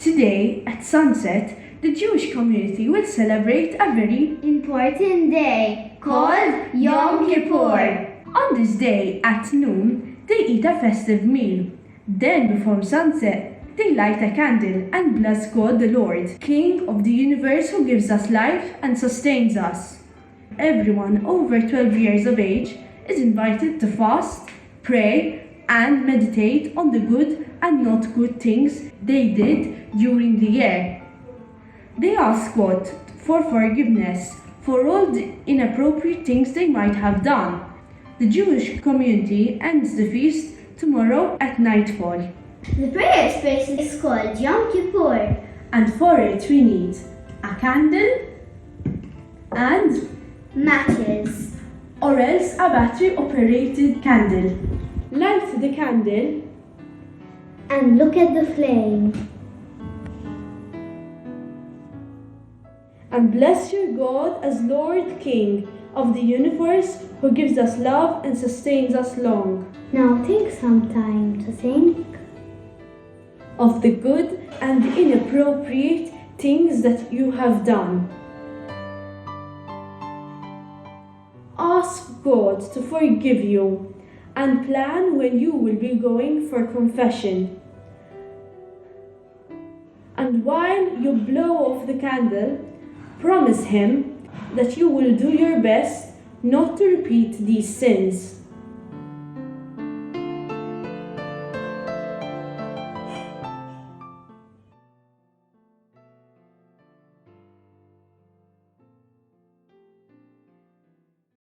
Today, at sunset, the Jewish community will celebrate a very important day called Yom Kippur. On this day, at noon, they eat a festive meal. Then, before sunset, they light a candle and bless God the Lord, King of the Universe who gives us life and sustains us. Everyone over 12 years of age is invited to fast, pray, and meditate on the good and not good things they did during the year. They ask God for forgiveness for all the inappropriate things they might have done. The Jewish community ends the feast tomorrow at nightfall. The prayer space is called Yom Kippur. And for it we need a candle and Matches. or else a battery-operated candle. Light the candle And look at the flame. and bless your God as Lord King of the Universe who gives us love and sustains us long. Now take some time to think. Of the good and the inappropriate things that you have done. Ask God to forgive you and plan when you will be going for confession. And while you blow off the candle, promise Him that you will do your best not to repeat these sins.